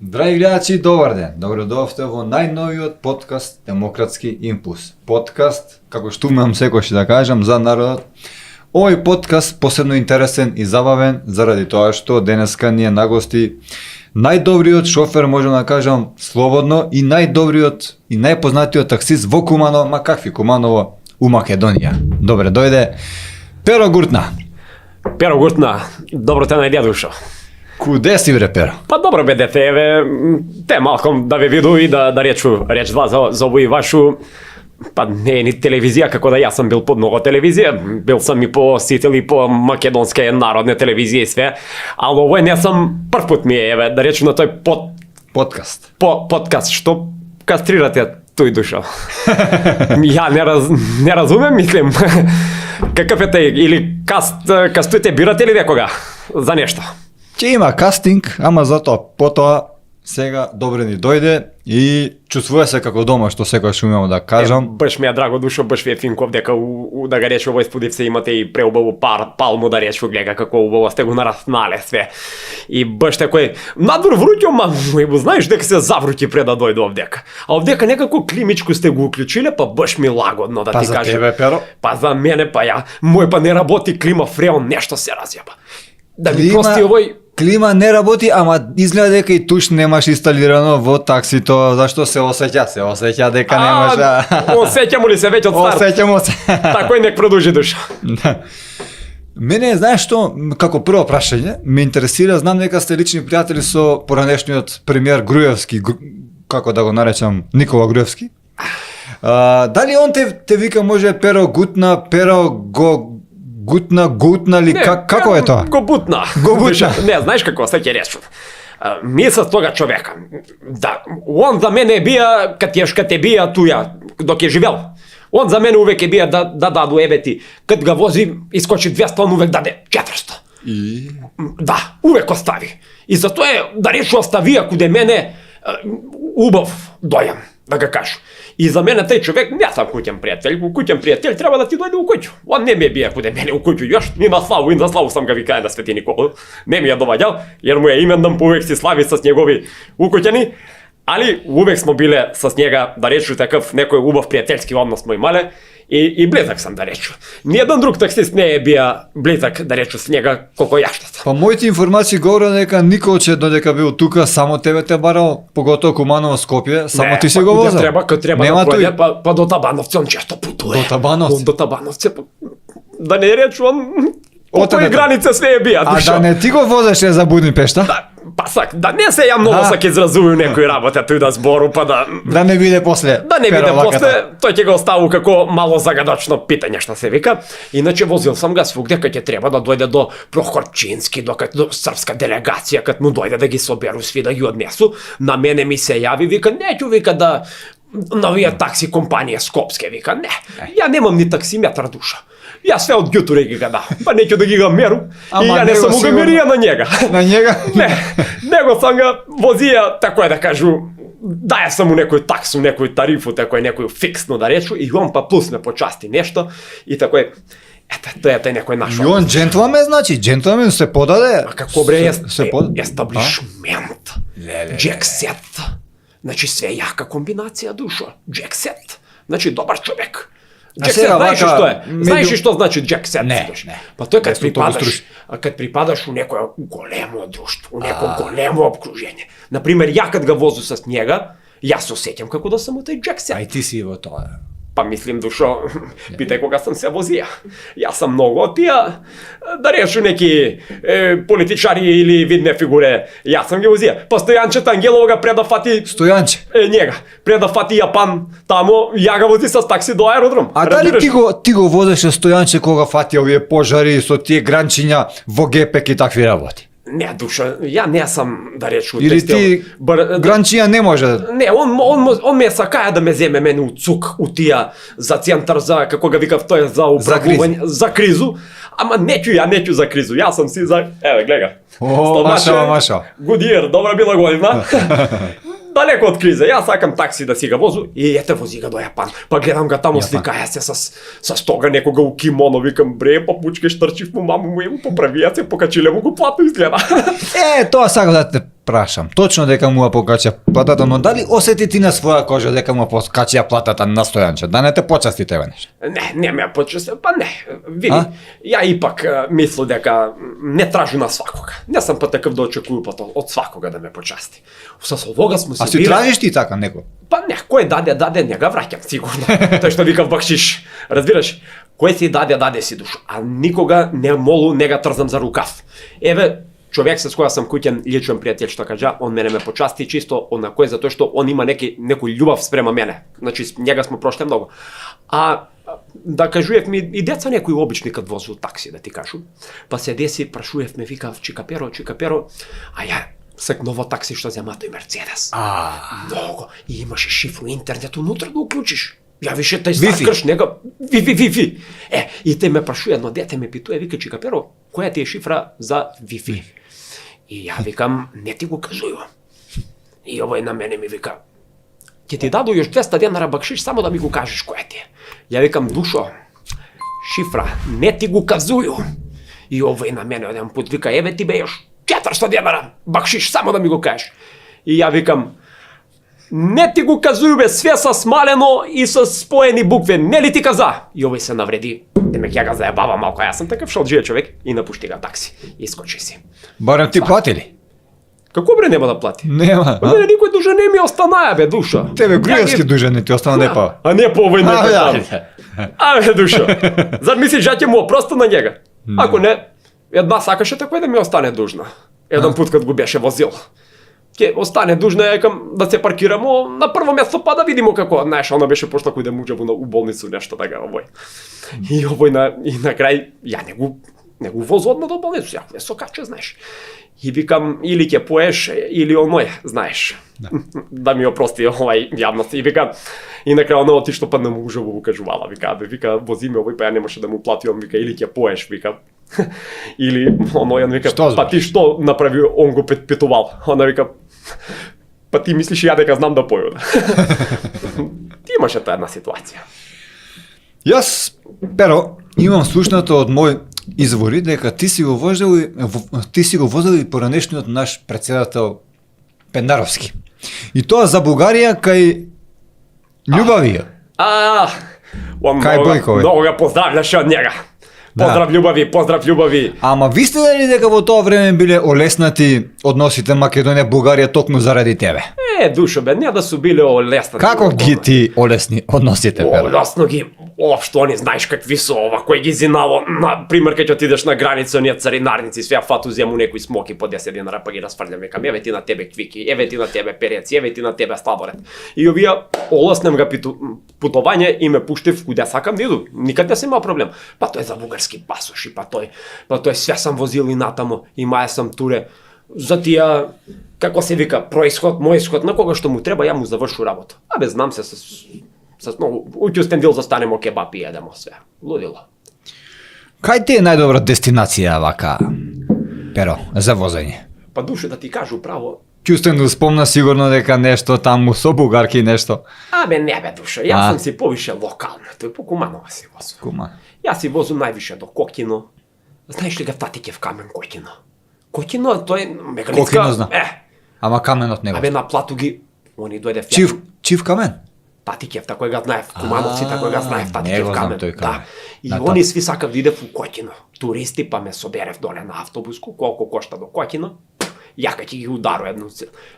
Драги гледачи, добар ден. Добредовте во најновиот подкаст Демократски импулс. Подкаст, како што умеам секогаш да кажам, за народот. Овој подкаст посебно интересен и забавен заради тоа што денеска ни е на гости најдобриот шофер, можам да кажам слободно, и најдобриот и најпознатиот таксист во Куманово, ма какви Куманово, у Македонија. Добре дојде Перо Гуртна. Перо Гуртна, добро те најдја душо. Куде си бре, Перо? Па добро бе дете, еве, те малком да ве виду и да речу реч два за овој вашу, па не е ни телевизија, како да јас сам бил по многу телевизија, бил сам и по Сител и по македонска народна телевизија и све, али овој не сам прв пат ми е, еве, да речу на тој Подкаст. Подкаст, што кастрирате тој душо. Ја не разумем, мислим, какъв е тај, или кастуете бирате ли некога за нешто? Ќе има кастинг, ама затоа потоа сега добре ни дојде и чувствува се како дома, што секогаш умеам да кажам. Баш ми е драго душо, баш ви е финков дека да га речу овој сподивце имате и преубаво палму да речу, гледа како убаво сте го нараснале све. И баш такој надвор вруќо, ма знаеш дека се завруќи пред да дојде овдека. А овдека некако климичко сте го уклучиле, па баш ми лагодно да па ти кажам. Па за тебе, Перо? Па за мене, па ја. Мој па не работи клима фреон, нешто се разјаба. Да ми прости овој. Клима не работи, ама изгледа дека и туш немаш инсталирано во таксито, зашто се осеќа дека немаш. Осеќам ли се веќе од старт? Осеќам се. Такој нек продолжи душа. Да. Мене, знаеш што, како прво прашање, ме интересира, знам дека сте лични пријатели со поранешниот премиер Груевски, како да го наречам, Никола Груевски. Дали он те вика може Перо Гутна, Перо Гутна ли, како е тоа? Го бутна. Не, знаеш како, се ќе речу. Ми со тога човека. Да, он за мене бија, кад те бија туја, док е живел. Он за мене увек е бија да даду ебети. Кад га вози, искочи 200, он увек даде 400. И? Да, увек остави. И затоа е, да речу, оставија куде мене убав дојам, да га кажу. И за мене тај човек не сам куќен пријател. Куќен пријател треба да ти дојде у куќу. Он не ми е бија куде мене у куќу још, ни на славу сам га викаја на Свети Никола. Не ми ја доваѓал, jer му е имендан повек си слави с негови укуќани. Али увек смо биле с njega, да речу, такъв некој убав пријателски однос смо имале и близак сам, да речу. Ниједен друг таксист не е бија близак, да речу, с njega колку јас што. Па моите информации говорат дека Николче додека бил тука само тебе те барал, поготово Куманово, Скопје, само ти си го возел. Треба да пројде, па до Табановци он често путува. До Табановци? До Табановци, да не речу, он по кои граница све е бија, душо. А да не ти го возеше за Будимпешта? Да, па сак, да не се ја многу сак изразувам некој работа тој да збору, па да... Да не биде после. Да не биде после, тој ќе го оставу како мало загадачно питање што се вика. Иначе возил сам га свугде кај ќе треба да дојде до Прохорчински, до српска делегација, кад му дојде да ги соберу сви да ги однесу. На мене ми се јави, вика, неќу, вика, да новија такси компанија Скопске, вика, не. Ја немам ни таксиметар, душа. Јас све од ѓутуре ги га дам, па неќу да ги га меру, и ја не сум го мерија на njega. На njega? Не, него сам га возија, тако е да кажу, даја сам му некој таксу, некој тарифу, тако е некој фиксно да речу, и он па плюс ме почасти нешто, и тако е, ето, тој е некој наш. И он джентлмен, значи, джентлмен се подаде. А како бре, естаблишмент, джексет, значи све јака комбинација, душо, джексет, значи добар човек. Джексет, знаеш што е? Знаеш што значи джексет? Не. Па тој кад припадаш у некој големо друштво, у неко големо обкружење. Например, ја кад га возу с njega, јас се осеќам како да сум у тој джексет. А и ти си во тоа. Па мислим, душо, питај кога сам се возија. Јас сам многу од тие, да решу неки политичари или видне фигуре, јас сам ги возија. Па Стојанче Ангелово га пред да фати... Стојанче? Njega. Пред да фати Јапан тамо, ја га вози с такси до аеродром. А дали ти го возеше Стојанче кога фати овие пожари со тие гранчиња во Гепек и такви работи? Не, душа, ја не сам, да речу, или ти гранчија не може? Не, он ме сакаја да ме земе мене у ЦУК, у тија за центар за, како га викав тој, за управување, за кризу. Ама неќу за кризу, јас сам си за, еве, гледа. О, Маша. Goodyear, добра била година. Далеко од криза, јас сакам такси да си га возу и ете вози га до Јапан. Па гледам га таму, сликаја се с тога некога у кимоно, викам бре, папучке штрчив му маму му, поправија се, покачиле му го плато изгледа. Тоа сакам да те прашам, точно дека му ја покача платата, но дали осети ти на своја кожа дека му покача платата на Стојанче, да не те почасти тебе нешто? Не ме почесте, па не. Види, ја ипак мислам дека не тражу на свакога. Не сам па таков да очекувам од свакога да ме почасти. Со овога сме се А си тражиш ти така некој? Па не, кој даде, не га враќам сигурно. Тој што викав бакшиш. Разбираш? Кој си даде си душ. А никога не молу, не га трзам за рукав. Еве, човек со која сам куќен личен пријател што кажа, он мене ме почасти чисто онакој затоа што он има некој љубов спрема мене. Значи njega сме прошли многу. А да кажувавме и деца некои обични кад возу такси да ти кажу. Па се деси прашувавме викав чикаперо, а ја сек ново такси што зема тој Мерцедес. Много. И имаше шифру интернет унутра да уклучиш. Ја више тај сакаш нега Wi-Fi. И те ме прашува едно дете ме питува вика чикаперо, која ти е шифра за Wi-Fi? И ја викам, не ти го кажувам. И овој на мене ми вика, ќе ти даду још 200 денара бакшиш само да ми го кажеш која ти е. Ја викам, душо, шифра, не ти го казују. И овој на мене еден пут вика, еве ти бе још 400 денара бакшиш само да ми го кажеш. И ја викам, не ти го казују бе, све со смалено и со споени букви, не ли ти каза? И овој се навреди, демек ја га заебава малку, јас сум таков шалџија човек и напушти га такси и скочи си. Барем ти платили? Како бре нема да плати? Нема. Мене никој дужа не ми останаја бе душа. Тебе груевски дужа не ти остана не па. А не по овој некој. Абе душа. Зар мислиш ја ќе му опроста на njega? Ако не, една сакаше такој да ми остане дужна. Еден пут кад го беше возил. Ќе остане дужна, јакам да се паркирамо на прво место па да видимо како, знаеш, она беше пошто кој да муџа у болницу нешто така овој. И овој на крај ја не го возу одма до болницу, ја не сокаче, знаеш. И викам, или ќе поеш, или оној, знаеш. Да ми опрости овај јавност. И викам, и на крај оно ти што па на мужа го кажувала, вика, вози ме овој, па ја немаше да му платиам, вика, или ќе поеш, вика. Или оној вика, па ти што направи, он го питувал. Она вика, па ти мислиш ја дека знам да поју. Ти имаше таа една ситуација. Јас, Перо, имам слушнато од мој извори дека ти си го возел и поранешниот наш председател Пендаровски. И тоа за Бугарија кај љубавија. Кај Бојкови. Много га поздравляше од njega. Поздрав љубави. Ама ви сте дали дека во тоа време биле олеснати односите Македонија Бугарија токму заради тебе? Душо бе, не да су биле олеснати. Како ги ти олесни односите, Перо? Олесно ги, општо они знаеш какви се ова, кој ги зинало, на пример кога отидеш на граница, оние царинарници, свеа фату зему некои смоки по 10 динара па ги расфрлям, викам, еве ти на тебе квики, еве ти на тебе переци, еве ти на тебе сладолед. И овие олеснем га путување и ме пуштив куде сакам да иду, никад не се има проблем. Па тој за бугарски пасоши, па тој све сам возил и натамо, и маја сам туре. За тие, како се вика, происход, мој исход, на кога што му треба, ја му завршу работа. Абе, знам се со многу, у Кюстендил застанемо кебап и едемо све. Лудило. Кај ти е најдобра дестинација вака, Перо, за возење? Па душе да ти кажу право. Кюстендил спомна сигурно дека нешто таму со бугарки нешто. Абе, не бе душа, јас сум си повише локална, тој по Куманова си возу. Јас си возу највише до Кокино. Знаеш ли га Татикев камен Кокино? Кокино, тој мегалитска... Кокино знам. Ама каменот не го. Абе, на плату ги, они дојде фјак. Чив камен? Татикев, такој га знаев, Кумановци, такој га знаев, Татикев камен. Да. И они сви сакав да идев у Кокино. Туристи, па ме соберев доле на автобуску, колку кошта до Кокино. Ја ќе ги удару едно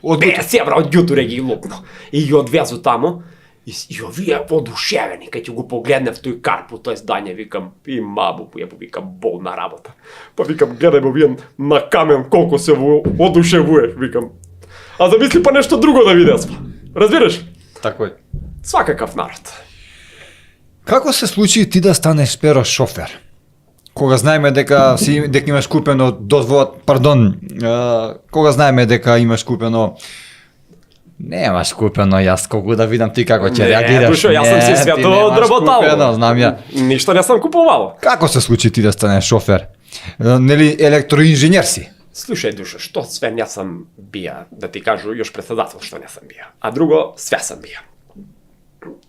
50 евра од ѓутуре ги лупно. И ги одвезу таму. И овие одушевени, кај ќе го погледнев тој карпу, тој здање, викам, и мабу, викам, болна работа. Па викам, гледај овие на камен колку се одушевуе, викам. А замисли па нешто друго да видев. Разбираш? Тако е. Свакакав народ. Како се случи ти да станеш, Перо, шофер? Кога знаеме дека имаш купено кога знаеме дека имаш купено немаш купено, јас колку да видам ти како ќе реагираш. Душо, јас сум си свето одработал. Знам ја. Ништо не сум купувал. Како се случи ти да станеш шофер? Нели електроинженер си? Слушај, Душо, што све не сам бија, да ти кажу, још председател што не сам бија. А друго, све сам бија.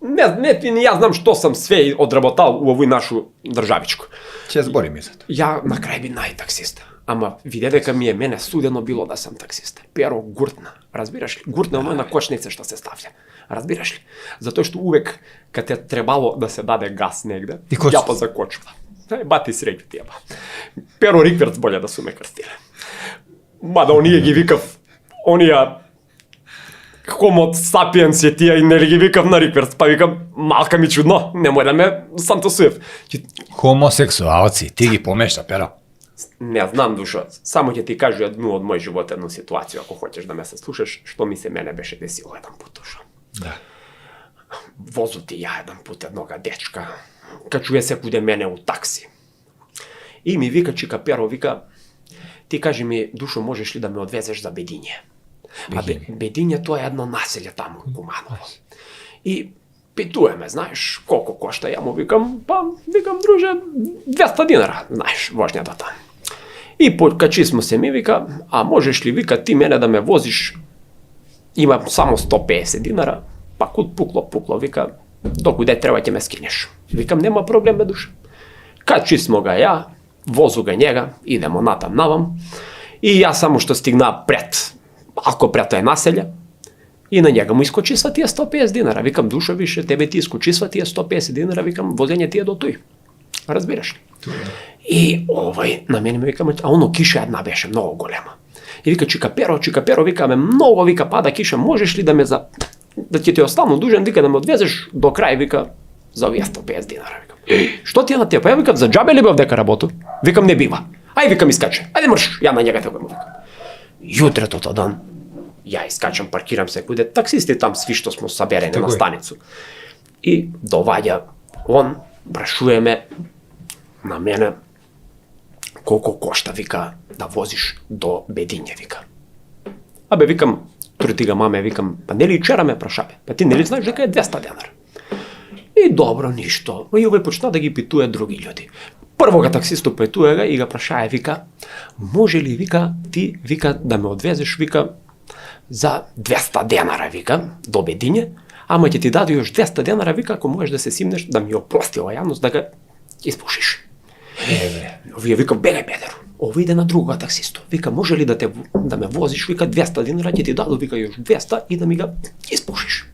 Не, ја знам што сам све одработал у овој нашу државичку. Ќе збориме за тоа. Ја на крај би најтаксист. ама виде дека ми е мене студено било да сам таксист. Перо гуртна, разбираш ли? Гуртна е на кочница што се ставлja. Разбираш ли? Затоа што увек кад е требало да се даде газ негде, И кочи. ја позакочува. Бати среќу тие ба. Перо Рикверц боле да су ме крстиле. Мада оние ги викав, онија Homo sapiens е тие и нели ги викав на Рикверц, па викам малка ми чудно, немој да ме сантосуев. Хомосексуалци, ти ги помешта, Перо. Не знам, душо, само ќе ти кажу едну од мој живот, едну ситуација, ако хоќеш да ме се слушаш, што ми се мене беше десило еден пат, душо. Да. Возути ја еден пат еднога дечка, качуе се куде мене у такси. И ми вика, чика Перо, вика, ти кажи ми, душо, можеш ли да ме одвезеш за Бедиње? А Бедиње тоа е едно населје таму у Куманово. И питуеме, знаеш, колку кошта, ја му викам, па, викам, друже, 200 динара, знаеш, воžња до таму. И качи смо се ми вика, а можеш ли, вика, ти мене да ме возиш, имам само 150 динара, па куд пукло, вика, докуде треба ќе ме скинеш. Викам, нема проблем, бе душа. Качи смо га ја, возу га njega, идемо натам навам, и ја само што стигна пред, малко пред тој населје, и на njega му искочисва тие 150 динара. Викам, душа, више, тебе ти искочисва тие 150 динара, викам, возење ти е до тој. Разбираш ли? И на мене ми викам, а оно киша една беше многу голема. И вика, чика Перо, викаме, многу, вика, пада киша, можеш ли да ме да ќе ти остану дужен, вика, да ме одвезеш до крај, вика, за овие 150 динара, викам. Што ти е на тебе? Ја викам, за џабе ли бев дека работу? Викам, не бива. Ај, викам, искаче. Ајде мрш, ја на njega така му викам. Јутрето тоа дан, ја искачам, паркирам се куде таксисти там сви што смо саберени на станицу. И доваѓа он, прашуеме на мене колку кошта, вика, да возиш до Бедиње, вика. Абе, викам, трутига маме, викам, па нели вчера ме прашаве? Па ти нели знаеш дека е 200 денара? И добро, ништо. И овој почна да ги питуе други људи. Прво га таксисту питуе га и га прашае, вика, може ли, вика, ти, вика, да ме одвезеш, вика, за 200 денара, вика, до Бедиње, ама ќе ти даде још 200 денара, вика, ако можеш да се симнеш, да ми опрости ова јавност, да га испушиш. Овие вика, бегај педеру. Ово иде на другога таксисту. Вика, може ли да ме возиш, вика, 200 динара, ќе ти даду, вика, још 200 и да ми га испушиш.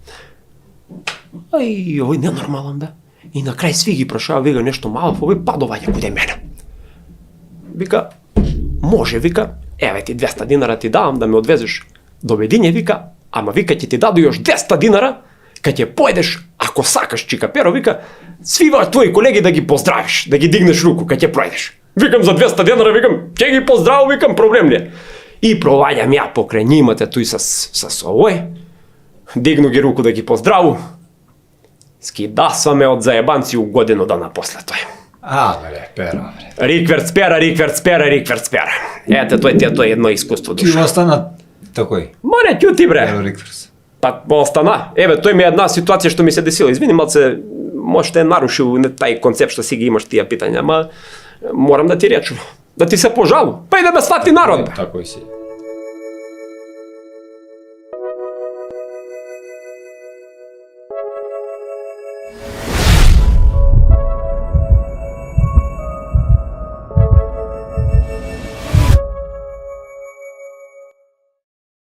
Ај, овој ненормален, бе. И на крај сви ги прашава, вика, нешто мало, овој падување куде мене. Вика, може, вика, еве ти 200 динара ти давам да ме одвезеш до Бедиње, вика, ама вика ќе ти даду још 200 динара, кај ќе поедеш, ако сакаш, чика Перо, вика, сви твои колеги да ги поздравиш, да ги дигнеш руку кај ќе пројдеш. Викам, за 200 денара, викам, ќе ги поздравам, викам, проблем не. И проваѓам ја покрај нимате тој с овој, дигну ги руку да ги поздраву, скидасваме од заебанци у годину дана после тој. Бре, Перо, бре. Рикверц пера. Ете, тоа е едно искуство, Ти душа. остана такој. Ма не ќути, бре. Перо Рикверц. Па остана. Еве, тој ми е една ситуација што ми се десила. Извини, малце, можете нарушил тај концепт што си ги имаш тие питања, ама морам да ти речам. Да ти се пожалу. Па и да ме свати народ, бе. Такој си.